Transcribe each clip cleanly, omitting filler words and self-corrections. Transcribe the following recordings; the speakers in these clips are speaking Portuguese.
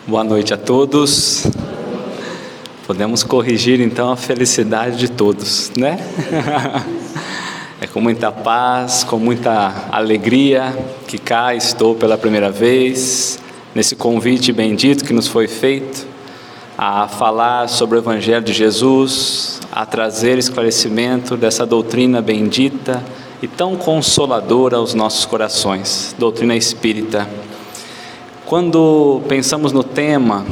Boa noite a todos. Podemos corrigir então a felicidade de todos, né? É com muita paz, com muita alegria que cá estou pela primeira vez, nesse convite bendito que nos foi feito, a falar sobre o Evangelho de Jesus, a trazer esclarecimento dessa doutrina bendita e tão consoladora aos nossos corações, doutrina espírita. Quando pensamos no tema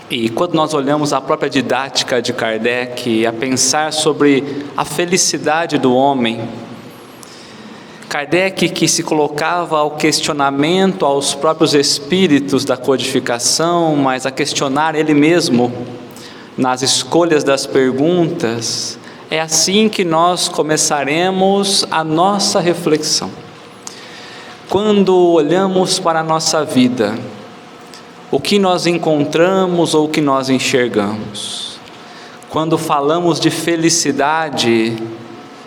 e quando nós olhamos a própria didática de Kardec, a pensar sobre a felicidade do homem, Kardec, que se colocava ao questionamento aos próprios espíritos da codificação, mas a questionar ele mesmo nas escolhas das perguntas, é assim que nós começaremos a nossa reflexão. Quando olhamos para a nossa vida, o que nós encontramos ou o que nós enxergamos? Quando falamos de felicidade,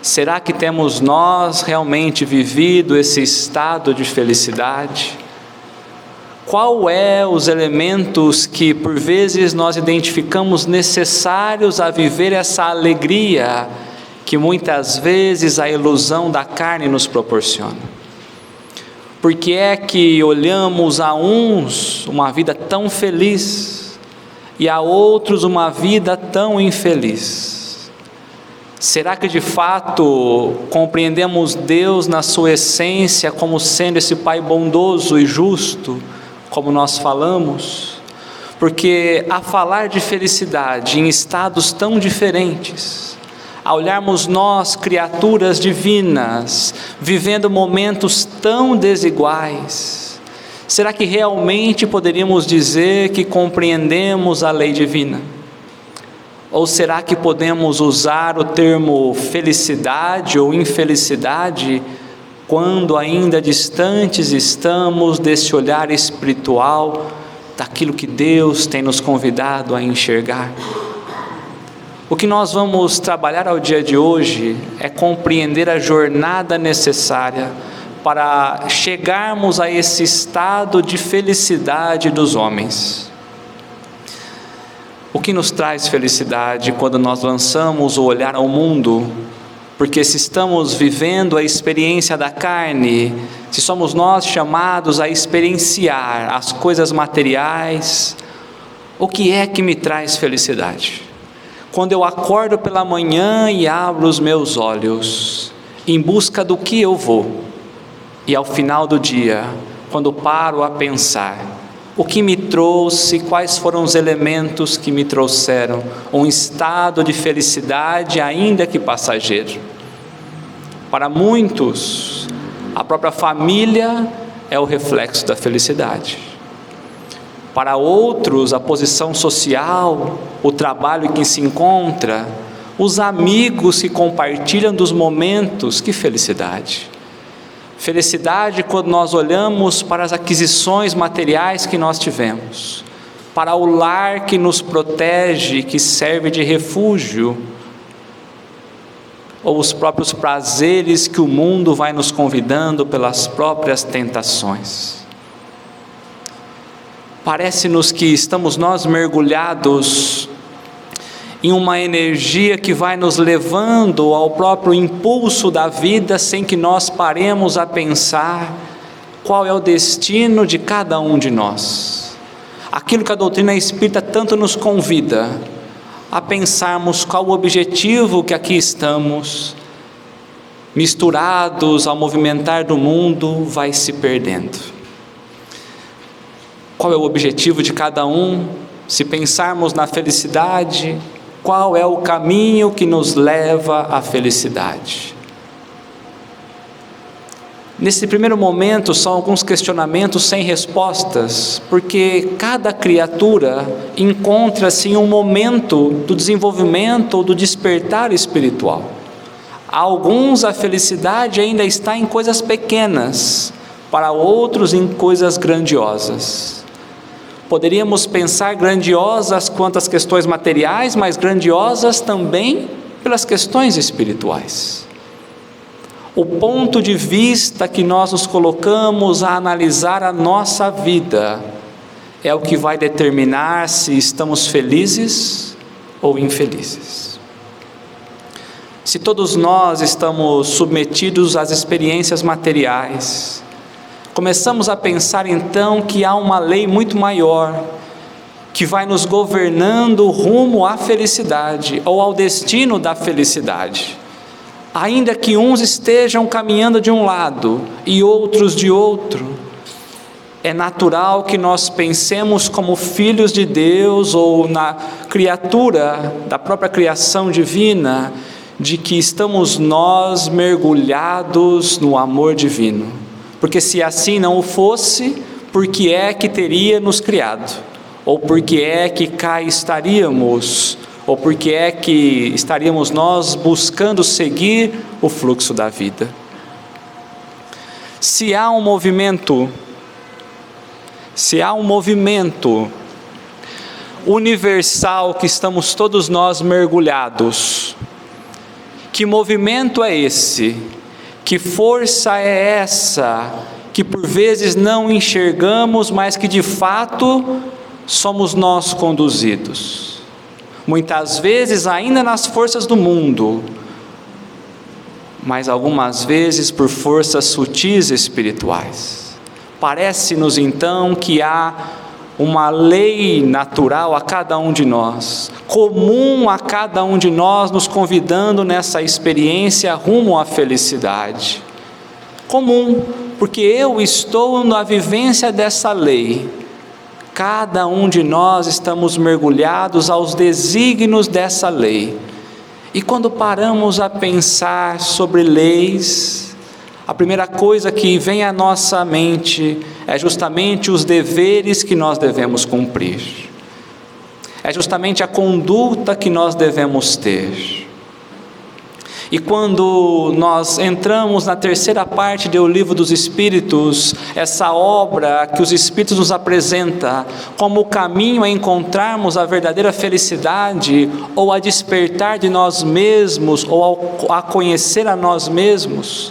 será que temos nós realmente vivido esse estado de felicidade? Qual é os elementos que por vezes nós identificamos necessários a viver essa alegria que muitas vezes a ilusão da carne nos proporciona? Por que é que olhamos a uns uma vida tão feliz e a outros uma vida tão infeliz? Será que de fato compreendemos Deus na sua essência como sendo esse Pai bondoso e justo, como nós falamos? Porque a falar de felicidade em estados tão diferentes, a olharmos nós, criaturas divinas, vivendo momentos tão desiguais, será que realmente poderíamos dizer que compreendemos a lei divina? Ou será que podemos usar o termo felicidade ou infelicidade quando ainda distantes estamos desse olhar espiritual, daquilo que Deus tem nos convidado a enxergar? O que nós vamos trabalhar ao dia de hoje é compreender a jornada necessária para chegarmos a esse estado de felicidade dos homens. O que nos traz felicidade quando nós lançamos o olhar ao mundo? Porque se estamos vivendo a experiência da carne, se somos nós chamados a experienciar as coisas materiais, o que é que me traz felicidade? Quando eu acordo pela manhã e abro os meus olhos, em busca do que eu vou, e ao final do dia, quando paro a pensar, o que me trouxe, quais foram os elementos que me trouxeram um estado de felicidade, ainda que passageiro. Para muitos, a própria família é o reflexo da felicidade. Para outros, a posição social, o trabalho em que se encontra, os amigos que compartilham dos momentos, que felicidade! Felicidade quando nós olhamos para as aquisições materiais que nós tivemos, para o lar que nos protege, que serve de refúgio, ou os próprios prazeres que o mundo vai nos convidando pelas próprias tentações. Parece-nos que estamos nós mergulhados em uma energia que vai nos levando ao próprio impulso da vida, sem que nós paremos a pensar qual é o destino de cada um de nós. Aquilo que a doutrina espírita tanto nos convida a pensarmos qual o objetivo que aqui estamos, misturados ao movimentar do mundo, vai se perdendo. Qual é o objetivo de cada um? Se pensarmos na felicidade, qual é o caminho que nos leva à felicidade? Nesse primeiro momento são alguns questionamentos sem respostas, porque cada criatura encontra-se em um momento do desenvolvimento ou do despertar espiritual. A alguns a felicidade ainda está em coisas pequenas, para outros em coisas grandiosas. Poderíamos pensar grandiosas quanto às questões materiais, mas grandiosas também pelas questões espirituais. O ponto de vista que nós nos colocamos a analisar a nossa vida é o que vai determinar se estamos felizes ou infelizes. Se todos nós estamos submetidos às experiências materiais, começamos a pensar então que há uma lei muito maior, que vai nos governando rumo à felicidade, ou ao destino da felicidade. Ainda que uns estejam caminhando de um lado e outros de outro, é natural que nós pensemos como filhos de Deus ou na criatura da própria criação divina, de que estamos nós mergulhados no amor divino. Porque se assim não o fosse, por que é que teria nos criado? Ou por que é que cá estaríamos? Ou por que é que estaríamos nós buscando seguir o fluxo da vida? Se há um movimento universal que estamos todos nós mergulhados, que movimento é esse? Que força é essa que por vezes não enxergamos, mas que de fato somos nós conduzidos? Muitas vezes ainda nas forças do mundo, mas algumas vezes por forças sutis espirituais. Parece-nos então que há uma lei natural a cada um de nós, comum a cada um de nós, nos convidando nessa experiência rumo à felicidade. Comum, porque eu estou na vivência dessa lei. Cada um de nós estamos mergulhados aos desígnios dessa lei. E quando paramos a pensar sobre leis, a primeira coisa que vem à nossa mente é justamente os deveres que nós devemos cumprir. É justamente a conduta que nós devemos ter. E quando nós entramos na terceira parte do Livro dos Espíritos, essa obra que os Espíritos nos apresentam como o caminho a encontrarmos a verdadeira felicidade, ou a despertar de nós mesmos, ou a conhecer a nós mesmos,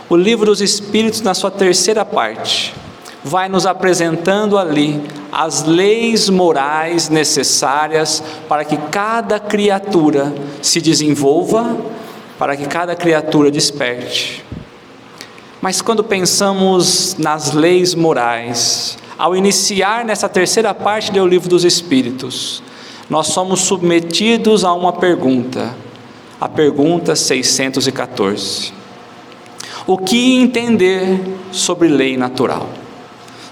o Livro dos Espíritos, na sua terceira parte, vai nos apresentando ali as leis morais necessárias para que cada criatura se desenvolva, para que cada criatura desperte. Mas quando pensamos nas leis morais, ao iniciar nessa terceira parte do Livro dos Espíritos, nós somos submetidos a uma pergunta, a pergunta 614. O que entender sobre lei natural?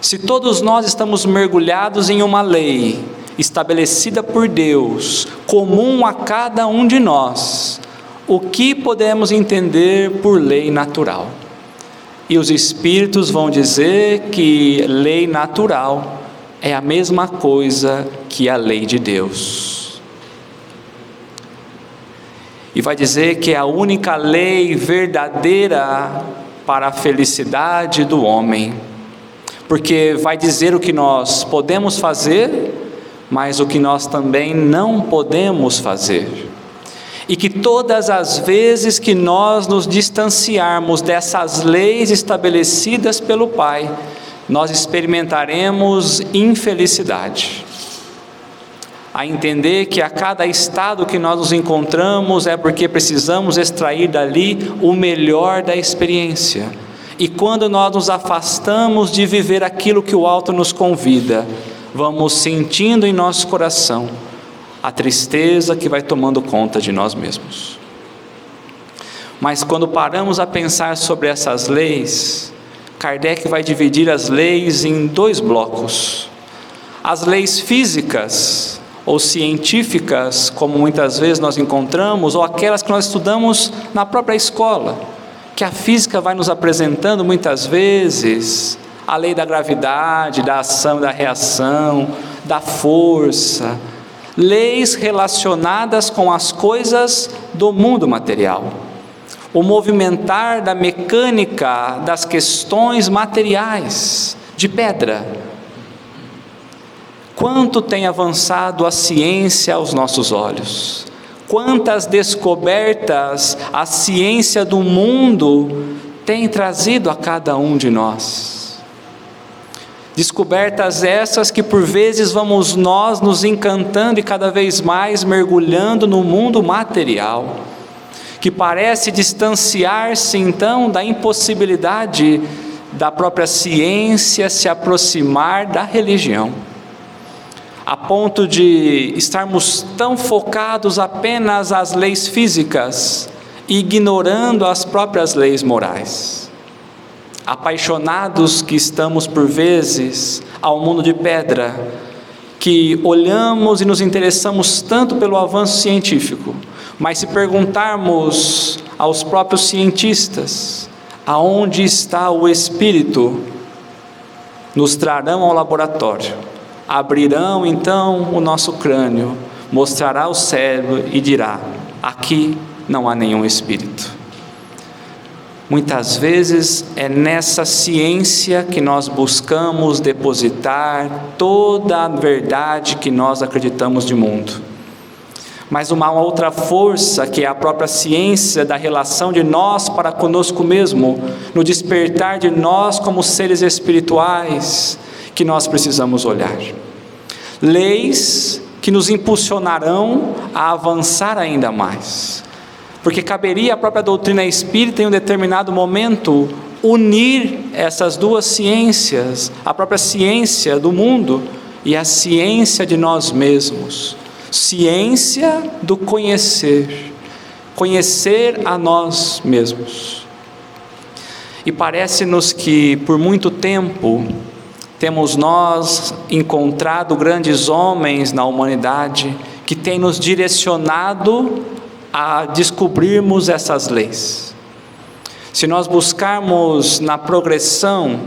Se todos nós estamos mergulhados em uma lei estabelecida por Deus, comum a cada um de nós, o que podemos entender por lei natural? E os Espíritos vão dizer que lei natural é a mesma coisa que a lei de Deus. E vai dizer que é a única lei verdadeira para a felicidade do homem. Porque vai dizer o que nós podemos fazer, mas o que nós também não podemos fazer. E que todas as vezes que nós nos distanciarmos dessas leis estabelecidas pelo Pai, nós experimentaremos infelicidade. A entender que a cada estado que nós nos encontramos é porque precisamos extrair dali o melhor da experiência. E quando nós nos afastamos de viver aquilo que o alto nos convida, vamos sentindo em nosso coração a tristeza que vai tomando conta de nós mesmos. Mas quando paramos a pensar sobre essas leis, Kardec vai dividir as leis em dois blocos. As leis físicas ou científicas, como muitas vezes nós encontramos, ou aquelas que nós estudamos na própria escola, que a física vai nos apresentando muitas vezes, a lei da gravidade, da ação, da reação, da força, leis relacionadas com as coisas do mundo material, o movimentar da mecânica das questões materiais, de pedra. Quanto tem avançado a ciência aos nossos olhos, quantas descobertas a ciência do mundo tem trazido a cada um de nós. Descobertas essas que por vezes vamos nós nos encantando e cada vez mais mergulhando no mundo material, que parece distanciar-se então da impossibilidade da própria ciência se aproximar da religião, a ponto de estarmos tão focados apenas às leis físicas, ignorando as próprias leis morais. Apaixonados que estamos por vezes ao mundo de pedra, que olhamos e nos interessamos tanto pelo avanço científico, mas se perguntarmos aos próprios cientistas aonde está o Espírito, nos trarão ao laboratório, abrirão então o nosso crânio, mostrará o cérebro e dirá: aqui não há nenhum Espírito. Muitas vezes é nessa ciência que nós buscamos depositar toda a verdade que nós acreditamos de mundo. Mas uma outra força, que é a própria ciência da relação de nós para conosco mesmo, no despertar de nós como seres espirituais, que nós precisamos olhar. Leis que nos impulsionarão a avançar ainda mais. Porque caberia à própria doutrina espírita em um determinado momento unir essas duas ciências, a própria ciência do mundo e a ciência de nós mesmos. Ciência do conhecer, conhecer a nós mesmos. E parece-nos que por muito tempo temos nós encontrado grandes homens na humanidade que têm nos direcionado a descobrirmos essas leis. Se nós buscarmos na progressão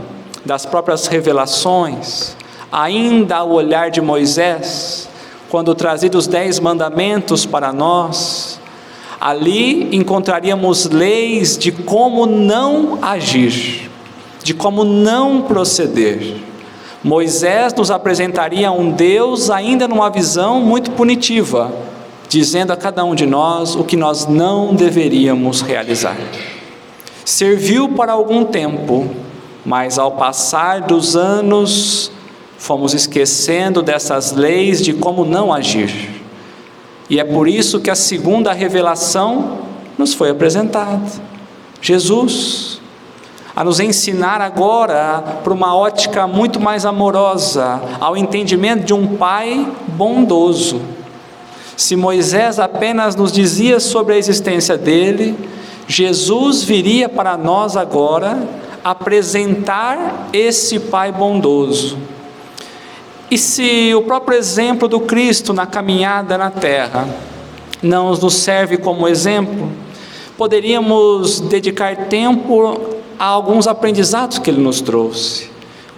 das próprias revelações, ainda o olhar de Moisés, quando trazido os 10 mandamentos para nós, ali encontraríamos leis de como não agir, de como não proceder. Moisés nos apresentaria um Deus ainda numa visão muito punitiva, dizendo a cada um de nós o que nós não deveríamos realizar. Serviu para algum tempo, mas ao passar dos anos, fomos esquecendo dessas leis de como não agir. E é por isso que a segunda revelação nos foi apresentada. Jesus, a nos ensinar agora por uma ótica muito mais amorosa, ao entendimento de um Pai bondoso. Se Moisés apenas nos dizia sobre a existência dele, Jesus viria para nós agora apresentar esse Pai bondoso. E se o próprio exemplo do Cristo na caminhada na terra não nos serve como exemplo, poderíamos dedicar tempo a alguns aprendizados que ele nos trouxe,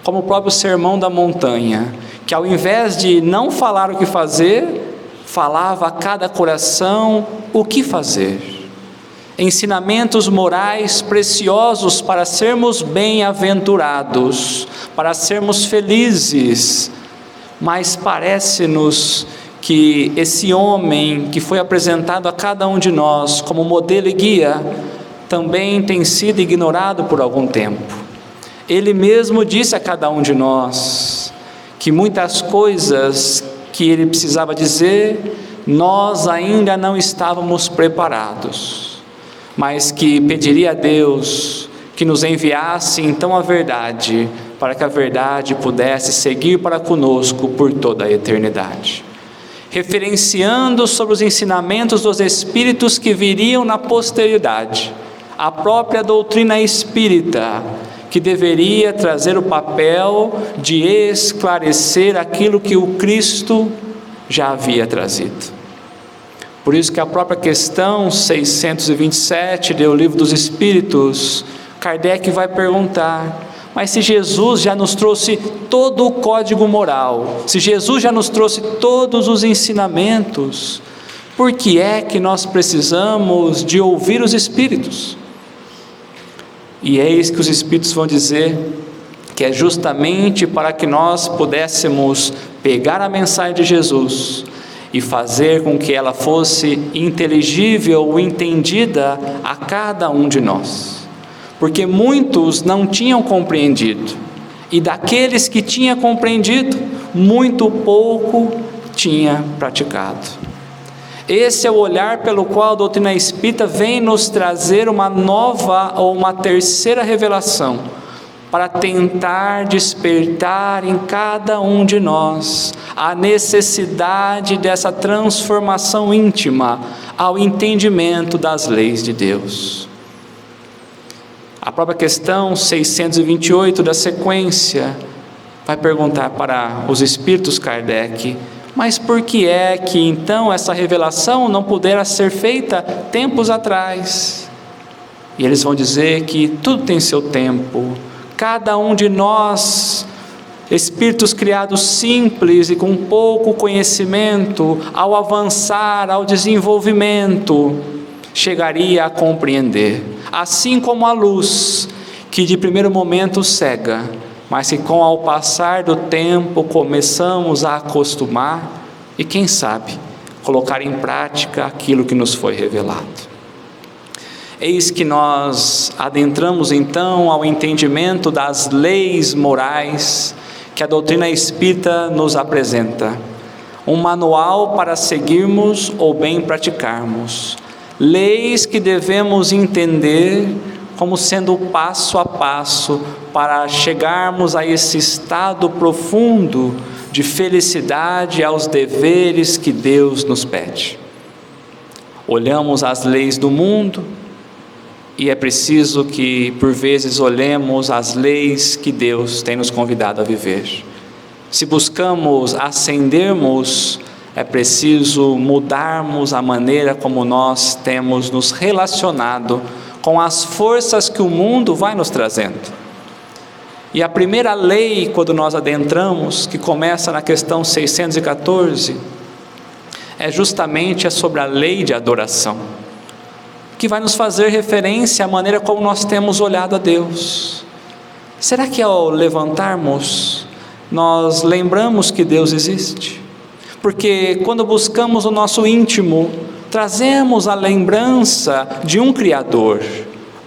como o próprio Sermão da Montanha, que ao invés de não falar o que fazer, falava a cada coração o que fazer. Ensinamentos morais preciosos para sermos bem-aventurados, para sermos felizes. Mas parece-nos que esse homem que foi apresentado a cada um de nós como modelo e guia, também tem sido ignorado por algum tempo. Ele mesmo disse a cada um de nós que muitas coisas que ele precisava dizer, nós ainda não estávamos preparados, mas que pediria a Deus que nos enviasse então a verdade, para que a verdade pudesse seguir para conosco por toda a eternidade. Referenciando sobre os ensinamentos dos Espíritos que viriam na posteridade, a própria doutrina espírita, que deveria trazer o papel de esclarecer aquilo que o Cristo já havia trazido. Por isso que a própria questão 627 do Livro dos Espíritos, Kardec vai perguntar: mas se Jesus já nos trouxe todo o código moral, se Jesus já nos trouxe todos os ensinamentos, por que é que nós precisamos de ouvir os Espíritos? E eis que os Espíritos vão dizer que é justamente para que nós pudéssemos pegar a mensagem de Jesus e fazer com que ela fosse inteligível ou entendida a cada um de nós. Porque muitos não tinham compreendido. e daqueles que tinha compreendido, muito pouco tinha praticado. Esse é o olhar pelo qual a doutrina espírita vem nos trazer uma nova ou uma terceira revelação, para tentar despertar em cada um de nós a necessidade dessa transformação íntima ao entendimento das leis de Deus. A própria questão 628 da sequência vai perguntar para os espíritos Kardec: mas por que é que então essa revelação não pudera ser feita tempos atrás? E eles vão dizer que tudo tem seu tempo. Cada um de nós, espíritos criados simples e com pouco conhecimento, ao avançar, ao desenvolvimento, chegaria a compreender. Assim como a luz, que de primeiro momento cega, mas que com ao passar do tempo começamos a acostumar e quem sabe, colocar em prática aquilo que nos foi revelado. Eis que nós adentramos então ao entendimento das leis morais que a doutrina espírita nos apresenta. Um manual para seguirmos ou bem praticarmos. Leis que devemos entender como sendo o passo a passo para chegarmos a esse estado profundo de felicidade aos deveres que Deus nos pede. Olhamos as leis do mundo, e é preciso que, por vezes, olhemos as leis que Deus tem nos convidado a viver. Se buscamos ascendermos, é preciso mudarmos a maneira como nós temos nos relacionado com as forças que o mundo vai nos trazendo. E a primeira lei, quando nós adentramos, que começa na questão 614, é justamente sobre a lei de adoração, que vai nos fazer referência à maneira como nós temos olhado a Deus. Será que ao levantarmos, nós lembramos que Deus existe? Porque quando buscamos o nosso íntimo, trazemos a lembrança de um Criador.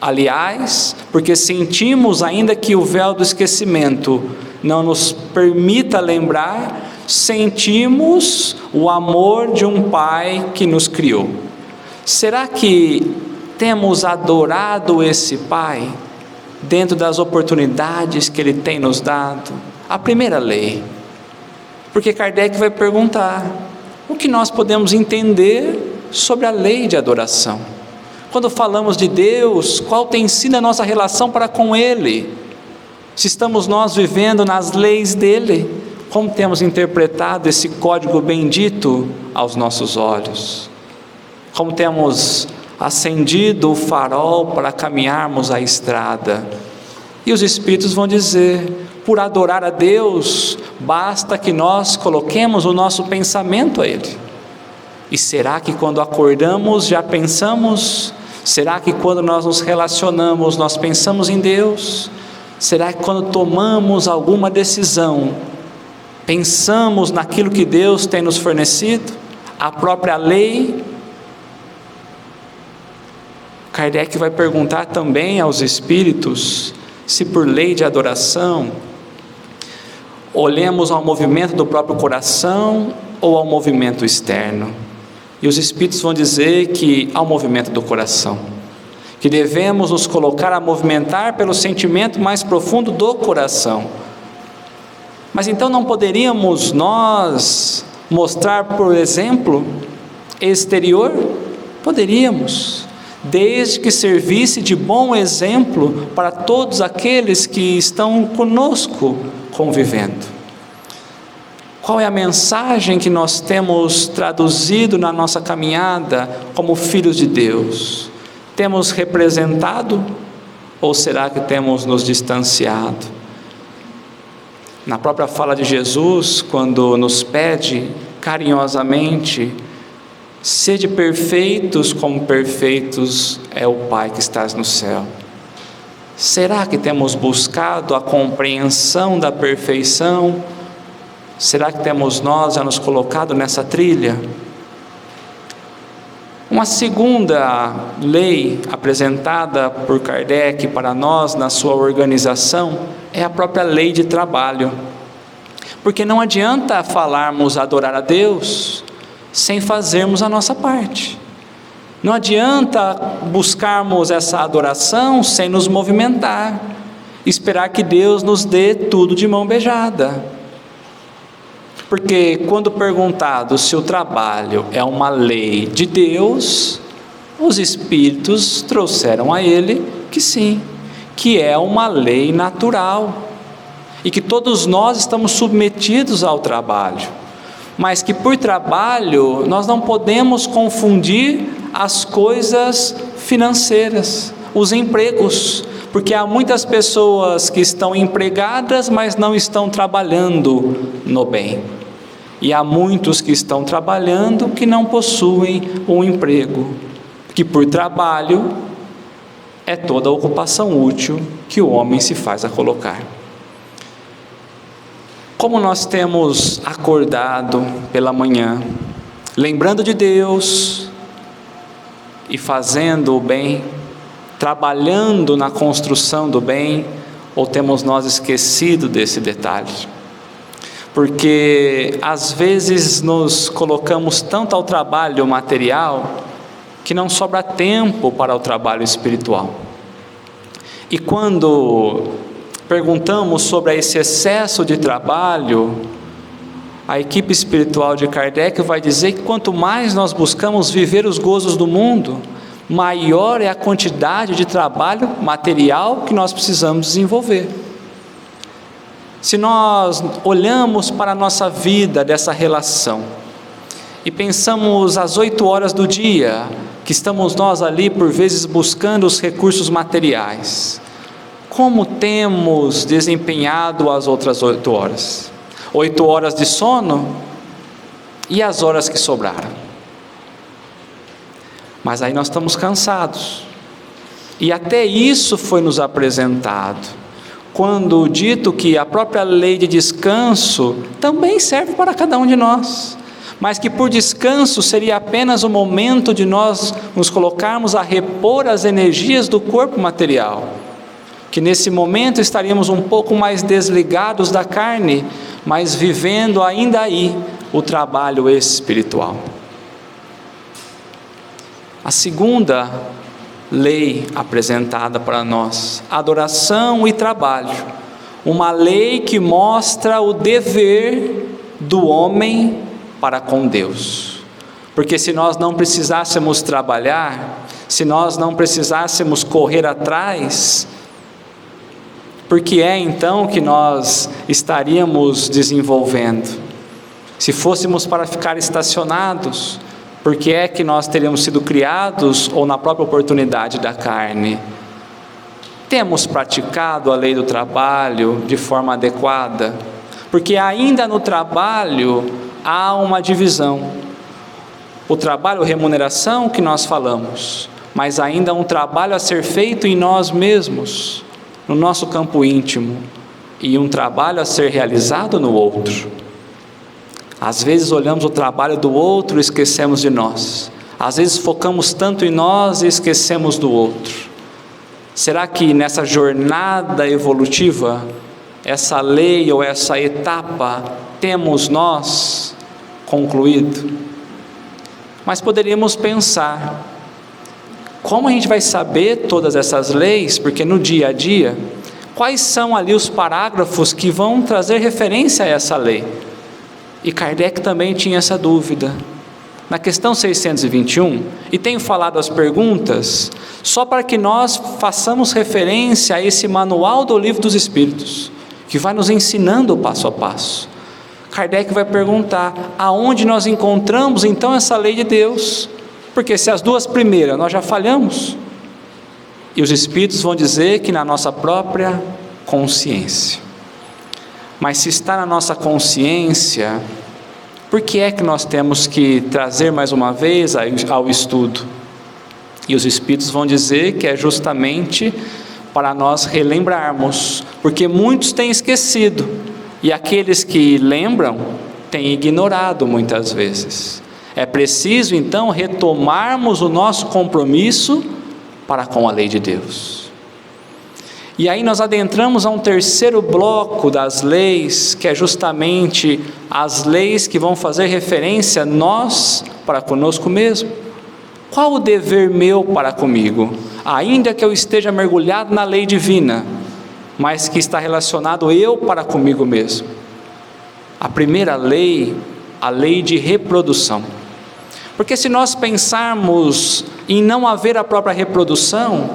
Aliás, porque sentimos ainda que o véu do esquecimento não nos permita lembrar, sentimos o amor de um Pai que nos criou. Será que temos adorado esse Pai dentro das oportunidades que Ele tem nos dado? A primeira lei, porque Kardec vai perguntar: o que nós podemos entender sobre a lei de adoração? Quando falamos de Deus, qual tem sido a nossa relação para com Ele? Se estamos nós vivendo nas leis dEle, como temos interpretado esse código bendito aos nossos olhos? Como temos acendido o farol para caminharmos a estrada? E os Espíritos vão dizer: por adorar a Deus, basta que nós coloquemos o nosso pensamento a Ele. E será que quando acordamos já pensamos? Será que quando nós nos relacionamos nós pensamos em Deus? Será que quando tomamos alguma decisão, pensamos naquilo que Deus tem nos fornecido? A própria lei. Kardec vai perguntar também aos espíritos se por lei de adoração olhemos ao movimento do próprio coração ou ao movimento externo. E os espíritos vão dizer que ao movimento do coração, que devemos nos colocar a movimentar pelo sentimento mais profundo do coração. Mas então não poderíamos nós mostrar, por exemplo, exterior? Poderíamos, desde que servisse de bom exemplo para todos aqueles que estão conosco convivendo. Qual é a mensagem que nós temos traduzido na nossa caminhada como filhos de Deus? Temos representado ou será que temos nos distanciado? Na própria fala de Jesus, quando nos pede carinhosamente: sede perfeitos como perfeitos é o Pai que estás no céu. Será que temos buscado a compreensão da perfeição? Será que temos nós já nos colocado nessa trilha? Uma segunda lei apresentada por Kardec para nós na sua organização é a própria lei de trabalho. Porque não adianta falarmos adorar a Deus sem fazermos a nossa parte. Não adianta buscarmos essa adoração sem nos movimentar, esperar que Deus nos dê tudo de mão beijada. Porque quando perguntado se o trabalho é uma lei de Deus, os Espíritos trouxeram a ele que sim, que é uma lei natural, e que todos nós estamos submetidos ao trabalho, mas que por trabalho nós não podemos confundir as coisas financeiras, os empregos, porque há muitas pessoas que estão empregadas, mas não estão trabalhando no bem. E há muitos que estão trabalhando que não possuem um emprego, que por trabalho é toda a ocupação útil que o homem se faz a colocar. Como nós temos acordado pela manhã, lembrando de Deus e fazendo o bem, trabalhando na construção do bem, ou temos nós esquecido desse detalhe? Porque às vezes nos colocamos tanto ao trabalho material que não sobra tempo para o trabalho espiritual. E quando perguntamos sobre esse excesso de trabalho, a equipe espiritual de Kardec vai dizer que quanto mais nós buscamos viver os gozos do mundo, maior é a quantidade de trabalho material que nós precisamos desenvolver. Se nós olhamos para a nossa vida dessa relação e pensamos as 8 horas do dia, que estamos nós ali por vezes buscando os recursos materiais, como temos desempenhado as outras 8 horas? 8 horas de sono e as horas que sobraram. Mas aí nós estamos cansados, e até isso foi nos apresentado, quando dito que a própria lei de descanso também serve para cada um de nós, mas que por descanso seria apenas o momento de nós nos colocarmos a repor as energias do corpo material, que nesse momento estaríamos um pouco mais desligados da carne, mas vivendo ainda aí o trabalho espiritual. A segunda lei apresentada para nós, adoração e trabalho, uma lei que mostra o dever do homem para com Deus, porque se nós não precisássemos trabalhar, se nós não precisássemos correr atrás, por que é então que nós estaríamos desenvolvendo? Se fôssemos para ficar estacionados, por que é que nós teríamos sido criados ou na própria oportunidade da carne? Temos praticado a lei do trabalho de forma adequada? Porque ainda no trabalho há uma divisão. O trabalho, remuneração que nós falamos, mas ainda um trabalho a ser feito em nós mesmos, no nosso campo íntimo, e um trabalho a ser realizado no outro. Às vezes olhamos o trabalho do outro e esquecemos de nós. Às vezes focamos tanto em nós e esquecemos do outro. Será que nessa jornada evolutiva, essa lei ou essa etapa, temos nós concluído? Mas poderíamos pensar, como a gente vai saber todas essas leis? Porque no dia a dia, quais são ali os parágrafos que vão trazer referência a essa lei? E Kardec também tinha essa dúvida. Na questão 621, e tenho falado as perguntas, só para que nós façamos referência a esse manual do Livro dos Espíritos, que vai nos ensinando o passo a passo. Kardec vai perguntar, aonde nós encontramos então essa lei de Deus? Porque se as 2 primeiras nós já falhamos, e os Espíritos vão dizer que na nossa própria consciência. Mas se está na nossa consciência, por que é que nós temos que trazer mais uma vez ao estudo? E os Espíritos vão dizer que é justamente para nós relembrarmos, porque muitos têm esquecido, e aqueles que lembram têm ignorado muitas vezes. É preciso então retomarmos o nosso compromisso para com a lei de Deus. E aí nós adentramos a um terceiro bloco das leis, que é justamente as leis que vão fazer referência a nós para conosco mesmo. Qual o dever meu para comigo? Ainda que eu esteja mergulhado na lei divina, mas que está relacionado eu para comigo mesmo. A primeira lei, a lei de reprodução. Porque se nós pensarmos em não haver a própria reprodução,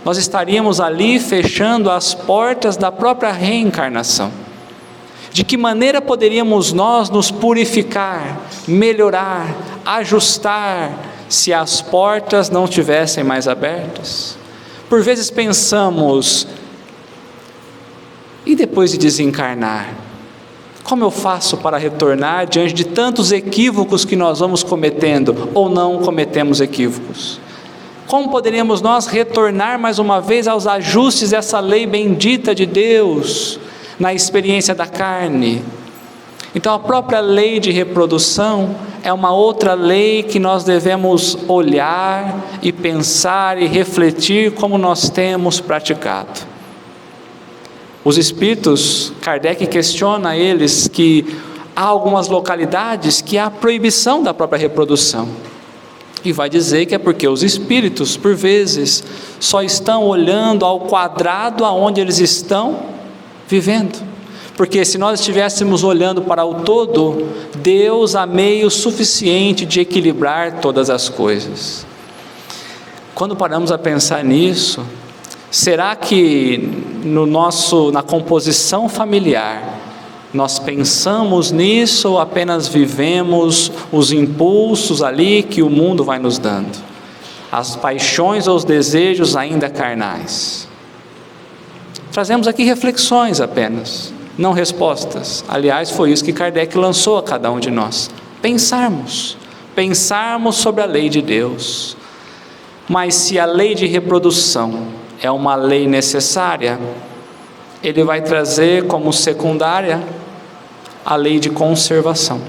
nós estaríamos ali fechando as portas da própria reencarnação. De que maneira poderíamos nós nos purificar, melhorar, ajustar, se as portas não estivessem mais abertas? Por vezes pensamos, e depois de desencarnar, como eu faço para retornar diante de tantos equívocos que nós vamos cometendo, ou não cometemos equívocos? Como poderíamos nós retornar mais uma vez aos ajustes dessa lei bendita de Deus, na experiência da carne? Então a própria lei de reprodução é uma outra lei que nós devemos olhar e pensar e refletir como nós temos praticado. Os espíritos, Kardec questiona eles que há algumas localidades que há proibição da própria reprodução. E vai dizer que é porque os espíritos, por vezes, só estão olhando ao quadrado aonde eles estão vivendo. Porque se nós estivéssemos olhando para o todo, Deus há meio suficiente de equilibrar todas as coisas. Quando paramos a pensar nisso, será que na composição familiar, nós pensamos nisso ou apenas vivemos os impulsos ali que o mundo vai nos dando? As paixões ou os desejos ainda carnais? Trazemos aqui reflexões apenas, não respostas. Aliás, foi isso que Kardec lançou a cada um de nós. Pensarmos sobre a lei de Deus. Mas se a lei de reprodução é uma lei necessária, ele vai trazer como secundária a lei de conservação.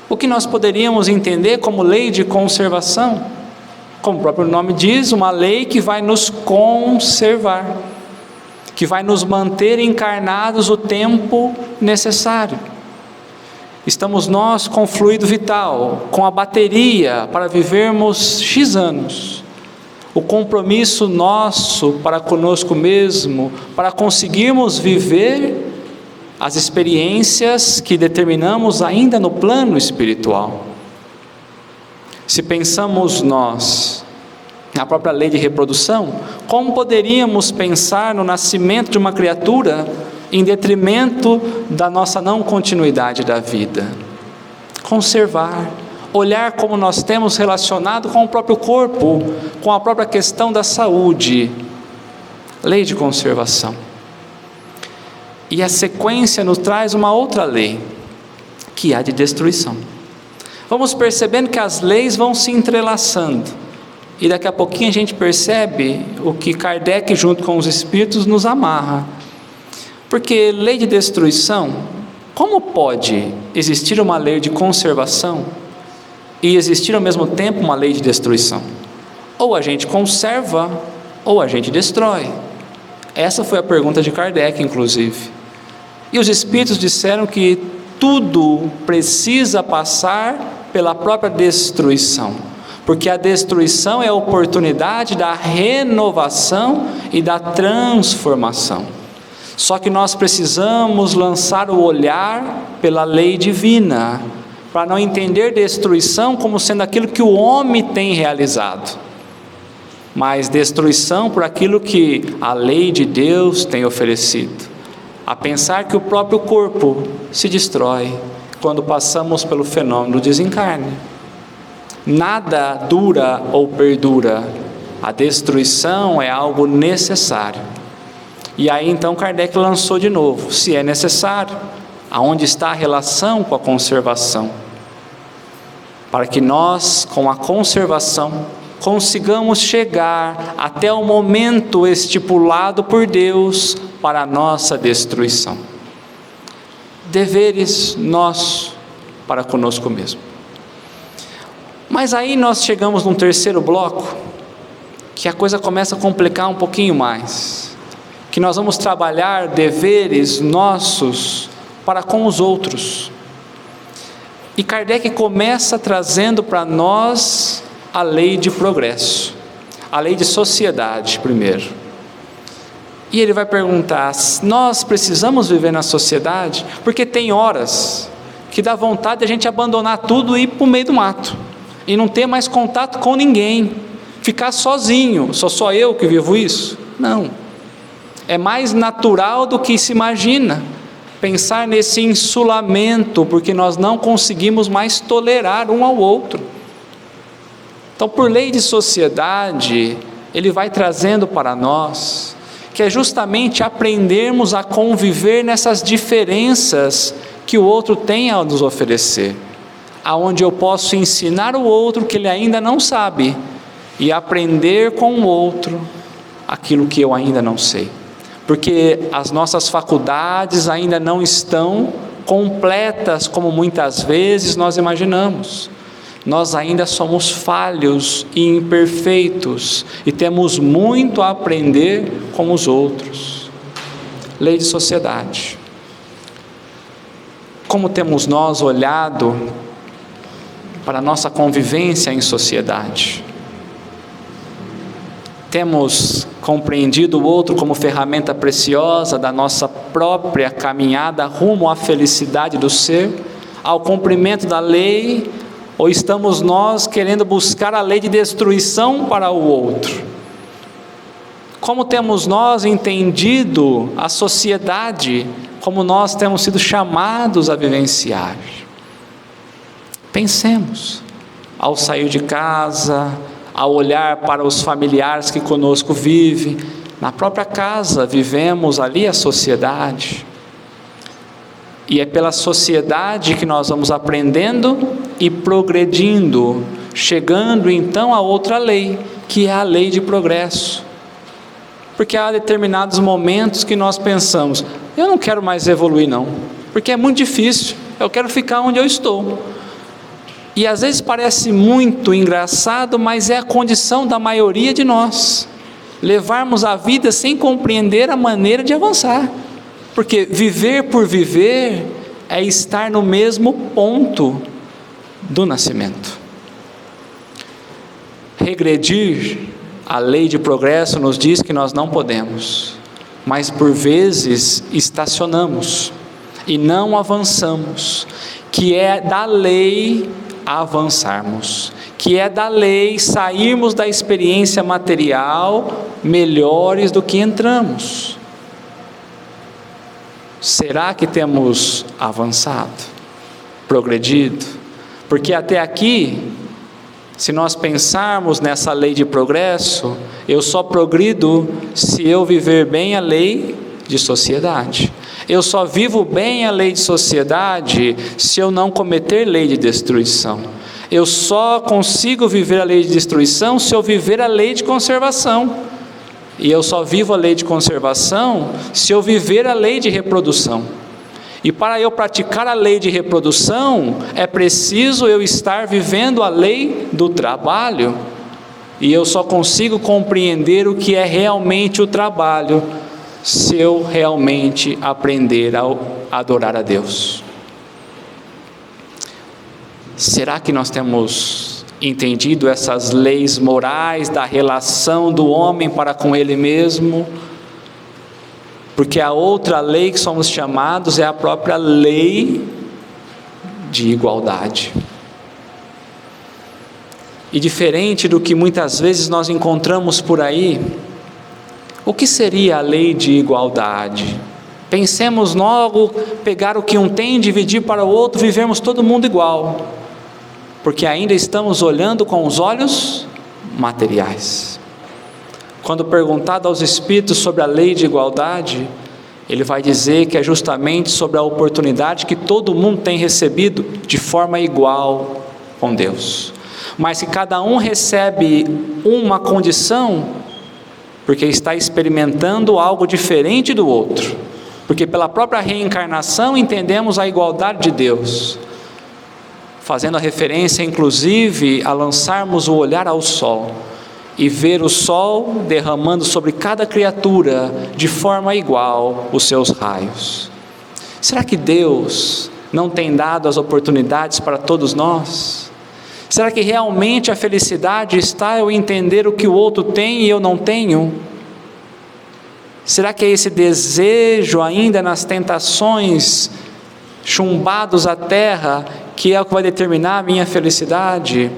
O que nós poderíamos entender como lei de conservação? Como o próprio nome diz, uma lei que vai nos conservar, que vai nos manter encarnados o tempo necessário. Estamos nós com o fluido vital, com a bateria para vivermos X anos. O compromisso nosso para conosco mesmo, para conseguirmos viver as experiências que determinamos ainda no plano espiritual. Se pensamos nós na própria lei de reprodução, como poderíamos pensar no nascimento de uma criatura em detrimento da nossa não continuidade da vida? Conservar, olhar como nós temos relacionado com o próprio corpo, com a própria questão da saúde. Lei de conservação. E a sequência nos traz uma outra lei, que é a de destruição. Vamos percebendo que as leis vão se entrelaçando, e daqui a pouquinho a gente percebe o que Kardec junto com os espíritos nos amarra. Porque lei de destruição, como pode existir uma lei de conservação e existir ao mesmo tempo uma lei de destruição? Ou a gente conserva, ou a gente destrói. Essa foi a pergunta de Kardec, inclusive. E os espíritos disseram que tudo precisa passar pela própria destruição, porque a destruição é a oportunidade da renovação e da transformação. Só que nós precisamos lançar o olhar pela lei divina, para não entender destruição como sendo aquilo que o homem tem realizado, mas destruição por aquilo que a lei de Deus tem oferecido. A pensar que o próprio corpo se destrói quando passamos pelo fenômeno do desencarne. Nada dura ou perdura. A destruição é algo necessário. E aí então Kardec lançou de novo, se é necessário, aonde está a relação com a conservação? Para que nós, com a conservação, consigamos chegar até o momento estipulado por Deus para a nossa destruição. Deveres nossos para conosco mesmo. Mas aí nós chegamos num terceiro bloco, que a coisa começa a complicar um pouquinho mais, que nós vamos trabalhar deveres nossos para com os outros. E Kardec começa trazendo para nós a lei de progresso, a lei de sociedade primeiro. E ele vai perguntar: nós precisamos viver na sociedade? Porque tem horas que dá vontade de a gente abandonar tudo e ir para o meio do mato, e não ter mais contato com ninguém, ficar sozinho. Só eu que vivo isso? Não, é mais natural do que se imagina pensar nesse insulamento, porque nós não conseguimos mais tolerar um ao outro. Então, por lei de sociedade, ele vai trazendo para nós que é justamente aprendermos a conviver nessas diferenças que o outro tem a nos oferecer, aonde eu posso ensinar o outro que ele ainda não sabe e aprender com o outro aquilo que eu ainda não sei, porque as nossas faculdades ainda não estão completas como muitas vezes nós imaginamos. Nós ainda somos falhos e imperfeitos e temos muito a aprender com os outros. Lei de sociedade. Como temos nós olhado para a nossa convivência em sociedade? Temos compreendido o outro como ferramenta preciosa da nossa própria caminhada rumo à felicidade do ser, ao cumprimento da lei, ou estamos nós querendo buscar a lei de destruição para o outro? Como temos nós entendido a sociedade, como nós temos sido chamados a vivenciar? Pensemos, ao sair de casa, ao olhar para os familiares que conosco vivem, na própria casa vivemos ali a sociedade, e é pela sociedade que nós vamos aprendendo e progredindo, chegando então a outra lei, que é a lei de progresso. Porque há determinados momentos que nós pensamos: eu não quero mais evoluir não, porque é muito difícil, eu quero ficar onde eu estou. E às vezes parece muito engraçado, mas é a condição da maioria de nós, levarmos a vida sem compreender a maneira de avançar, porque viver por viver é estar no mesmo ponto do nascimento. Regredir, a lei de progresso nos diz que nós não podemos, mas por vezes estacionamos e não avançamos, que é da lei avançarmos, que é da lei sairmos da experiência material melhores do que entramos. Será que temos avançado, progredido? Porque até aqui, se nós pensarmos nessa lei de progresso, eu só progrido se eu viver bem a lei de sociedade. Eu só vivo bem a lei de sociedade se eu não cometer lei de destruição. Eu só consigo viver a lei de destruição se eu viver a lei de conservação. E eu só vivo a lei de conservação se eu viver a lei de reprodução. E para eu praticar a lei de reprodução, é preciso eu estar vivendo a lei do trabalho. E eu só consigo compreender o que é realmente o trabalho se eu realmente aprender a adorar a Deus. Será que nós temos entendido essas leis morais da relação do homem para com ele mesmo? Porque a outra lei que somos chamados é a própria lei de igualdade. E diferente do que muitas vezes nós encontramos por aí, o que seria a lei de igualdade? Pensemos logo, pegar o que um tem, dividir para o outro, vivermos todo mundo igual, porque ainda estamos olhando com os olhos materiais. Quando perguntado aos espíritos sobre a lei de igualdade, ele vai dizer que é justamente sobre a oportunidade que todo mundo tem recebido de forma igual com Deus, mas que cada um recebe uma condição porque está experimentando algo diferente do outro, porque pela própria reencarnação entendemos a igualdade de Deus. fazendo a referência inclusive a lançarmos o olhar ao sol e ver o sol derramando sobre cada criatura de forma igual os seus raios. Será que Deus não tem dado as oportunidades para todos nós? Será que realmente a felicidade está eu entender o que o outro tem e eu não tenho? Será que é esse desejo ainda nas tentações chumbados à terra que é o que vai determinar a minha felicidade?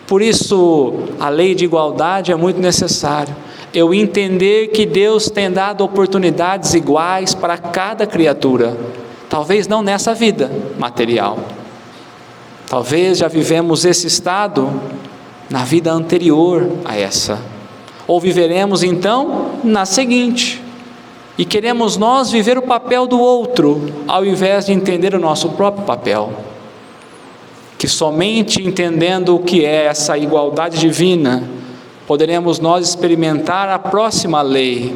Por isso, a lei de igualdade é muito necessária. Eu entender que Deus tem dado oportunidades iguais para cada criatura. Talvez não nessa vida material. Talvez já vivemos esse estado na vida anterior a essa. Ou viveremos então na seguinte. E queremos nós viver o papel do outro, ao invés de entender o nosso próprio papel. Que somente entendendo o que é essa igualdade divina, poderemos nós experimentar a próxima lei,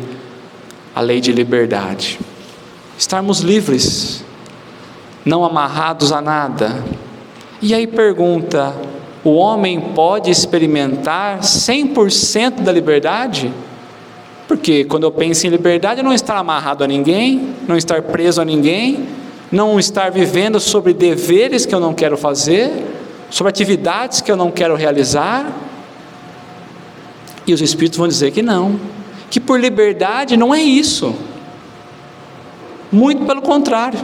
a lei de liberdade. Estarmos livres, não amarrados a nada. E aí pergunta, o homem pode experimentar 100% da liberdade? Porque quando eu penso em liberdade, é não estar amarrado a ninguém, não estar preso a ninguém, não estar vivendo sobre deveres que eu não quero fazer, sobre atividades que eu não quero realizar. E os Espíritos vão dizer que não, que por liberdade não é isso, muito pelo contrário,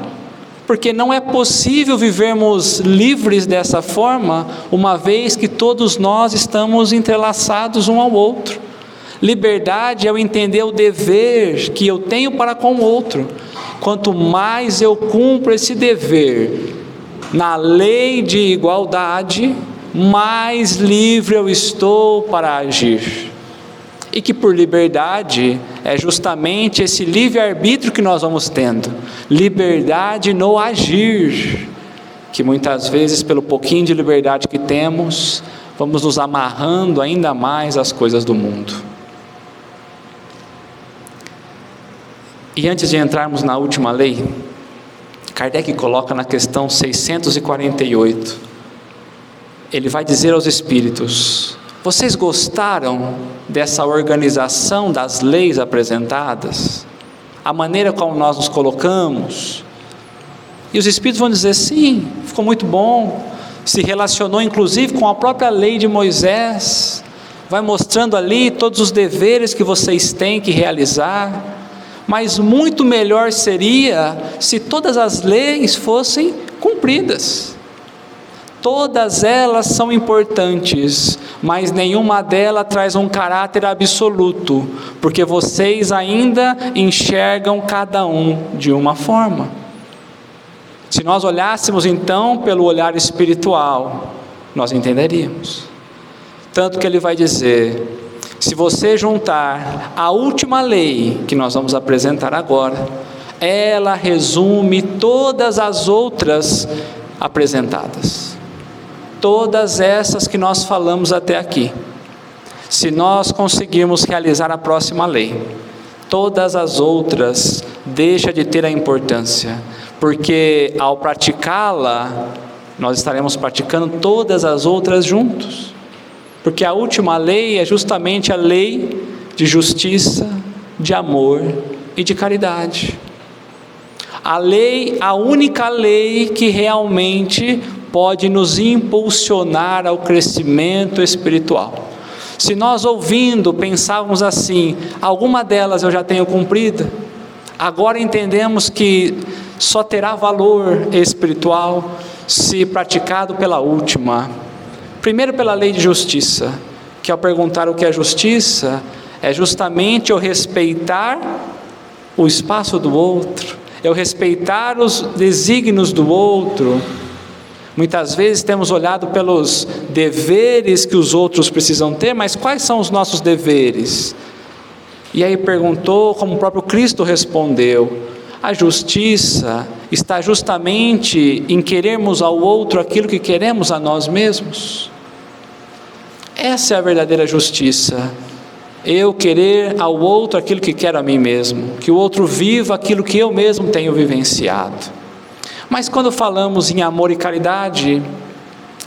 porque não é possível vivermos livres dessa forma, uma vez que todos nós estamos entrelaçados um ao outro. Liberdade é eu entender o dever que eu tenho para com o outro. Quanto mais eu cumpro esse dever na lei de igualdade, mais livre eu estou para agir. E que por liberdade é justamente esse livre-arbítrio que nós vamos tendo. Liberdade no agir, que muitas vezes pelo pouquinho de liberdade que temos, vamos nos amarrando ainda mais às coisas do mundo. E antes de entrarmos na última lei, Kardec coloca na questão 648, ele vai dizer aos espíritos: vocês gostaram dessa organização das leis apresentadas? A maneira como nós nos colocamos? E os espíritos vão dizer: sim, ficou muito bom. Se relacionou inclusive com a própria lei de Moisés, vai mostrando ali todos os deveres que vocês têm que realizar. Mas muito melhor seria se todas as leis fossem cumpridas. Todas elas são importantes, mas nenhuma delas traz um caráter absoluto, porque vocês ainda enxergam cada um de uma forma. Se nós olhássemos então pelo olhar espiritual, nós entenderíamos. Tanto que ele vai dizer: se você juntar a última lei que nós vamos apresentar agora, ela resume todas as outras apresentadas. Todas essas que nós falamos até aqui. Se nós conseguirmos realizar a próxima lei, todas as outras deixam de ter a importância, porque ao praticá-la, nós estaremos praticando todas as outras juntos. Porque a última lei é justamente a lei de justiça, de amor e de caridade. A única lei que realmente pode nos impulsionar ao crescimento espiritual. Se nós ouvindo pensávamos assim: alguma delas eu já tenho cumprida, agora entendemos que só terá valor espiritual se praticado pela última. Primeiro pela lei de justiça, que ao perguntar o que é justiça, é justamente eu respeitar o espaço do outro, eu respeitar os desígnios do outro. Muitas vezes temos olhado pelos deveres que os outros precisam ter, mas quais são os nossos deveres? E aí perguntou, como o próprio Cristo respondeu: a justiça está justamente em querermos ao outro aquilo que queremos a nós mesmos. Essa é a verdadeira justiça. Eu querer ao outro aquilo que quero a mim mesmo, que o outro viva aquilo que eu mesmo tenho vivenciado. Mas quando falamos em amor e caridade,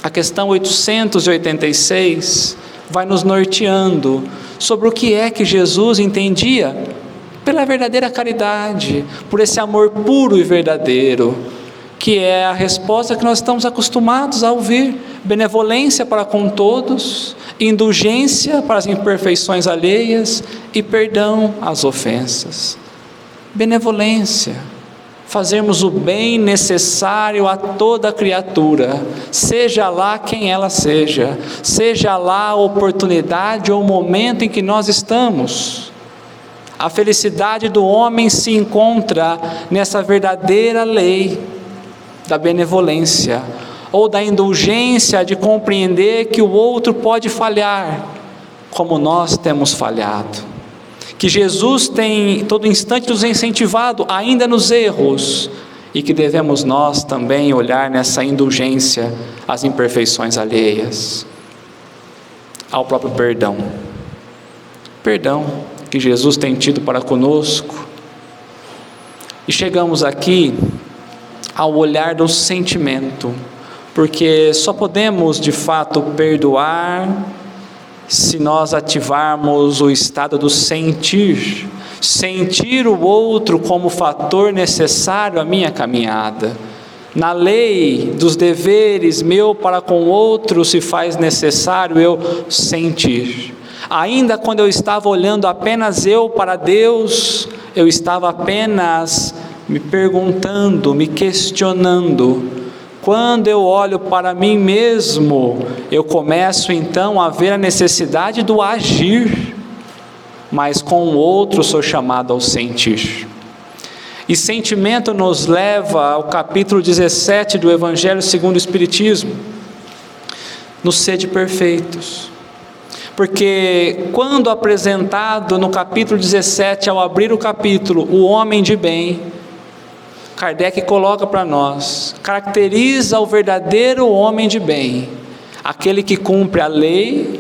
a questão 886 vai nos norteando sobre o que é que Jesus entendia pela verdadeira caridade, por esse amor puro e verdadeiro, que é a resposta que nós estamos acostumados a ouvir: benevolência para com todos, indulgência para as imperfeições alheias e perdão às ofensas. Benevolência, fazermos o bem necessário a toda criatura, seja lá quem ela seja, seja lá a oportunidade ou o momento em que nós estamos. A felicidade do homem se encontra nessa verdadeira lei da benevolência, ou da indulgência de compreender que o outro pode falhar, como nós temos falhado, que Jesus tem todo instante nos incentivado ainda nos erros, e que devemos nós também olhar nessa indulgência às imperfeições alheias, ao próprio perdão que Jesus tem tido para conosco. E chegamos aqui ao olhar do sentimento, porque só podemos de fato perdoar se nós ativarmos o estado do sentir o outro como fator necessário à minha caminhada. Na lei dos deveres meu para com o outro se faz necessário eu sentir. Ainda quando eu estava olhando apenas eu para Deus, eu estava apenas me perguntando, me questionando. Quando eu olho para mim mesmo, eu começo então a ver a necessidade do agir, mas com o outro sou chamado ao sentir. E sentimento nos leva ao capítulo 17 do Evangelho segundo o Espiritismo, no sede perfeitos. Porque quando apresentado no capítulo 17, ao abrir o capítulo, o homem de bem, Kardec coloca para nós, caracteriza o verdadeiro homem de bem, aquele que cumpre a lei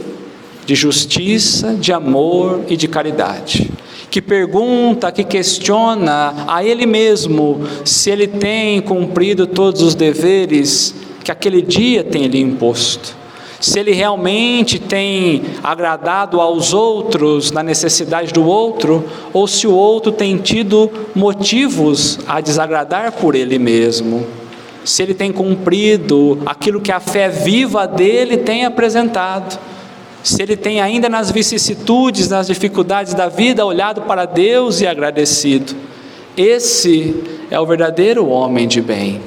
de justiça, de amor e de caridade, que pergunta, que questiona a ele mesmo se ele tem cumprido todos os deveres que aquele dia tem lhe imposto, se ele realmente tem agradado aos outros na necessidade do outro, ou se o outro tem tido motivos a desagradar por ele mesmo, se ele tem cumprido aquilo que a fé viva dele tem apresentado, se ele tem ainda nas vicissitudes, nas dificuldades da vida, olhado para Deus e agradecido. Esse é o verdadeiro homem de bem.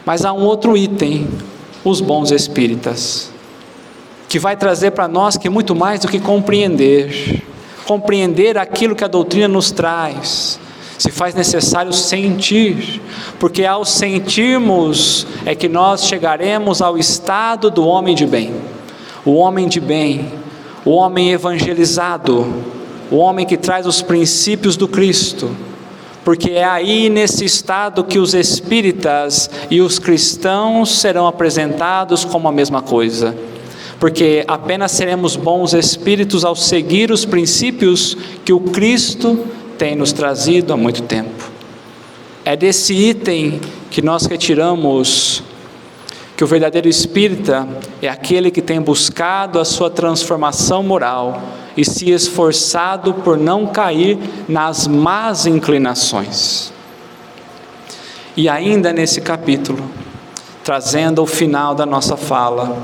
Mas há um outro item, os bons espíritas, que vai trazer para nós que muito mais do que compreender aquilo que a doutrina nos traz, se faz necessário sentir, porque ao sentirmos é que nós chegaremos ao estado do homem de bem, o homem de bem, o homem evangelizado, o homem que traz os princípios do Cristo, porque é aí nesse estado que os espíritas e os cristãos serão apresentados como a mesma coisa, porque apenas seremos bons espíritos ao seguir os princípios que o Cristo tem nos trazido há muito tempo. É desse item que nós retiramos que o verdadeiro espírita é aquele que tem buscado a sua transformação moral e se esforçado por não cair nas más inclinações. E ainda nesse capítulo, trazendo o final da nossa fala,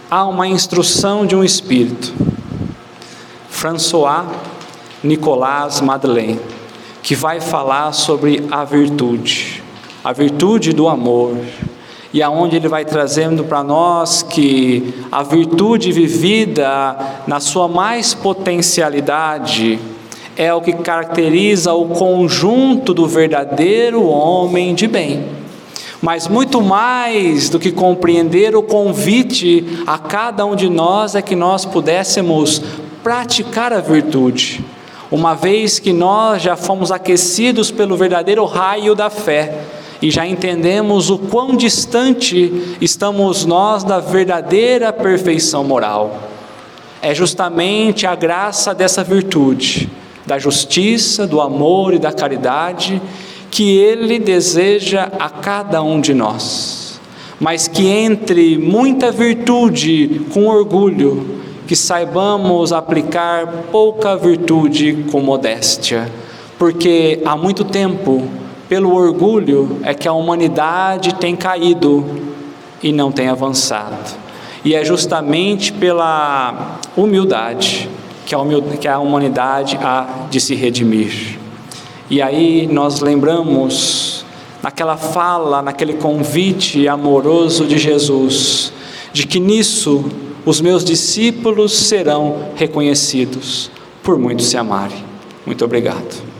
há uma instrução de um espírito, François Nicolas Madeleine, que vai falar sobre a virtude do amor, e aonde ele vai trazendo para nós que a virtude vivida na sua mais potencialidade é o que caracteriza o conjunto do verdadeiro homem de bem. Mas muito mais do que compreender, o convite a cada um de nós é que nós pudéssemos praticar a virtude, uma vez que nós já fomos aquecidos pelo verdadeiro raio da fé, e já entendemos o quão distante estamos nós da verdadeira perfeição moral. É justamente a graça dessa virtude, da justiça, do amor e da caridade, que Ele deseja a cada um de nós, mas que entre muita virtude com orgulho, que saibamos aplicar pouca virtude com modéstia, porque há muito tempo, pelo orgulho, é que a humanidade tem caído e não tem avançado, e é justamente pela humildade que a humanidade há de se redimir. E aí nós lembramos naquela fala, naquele convite amoroso de Jesus, de que nisso os meus discípulos serão reconhecidos, por muito se amarem. Muito obrigado.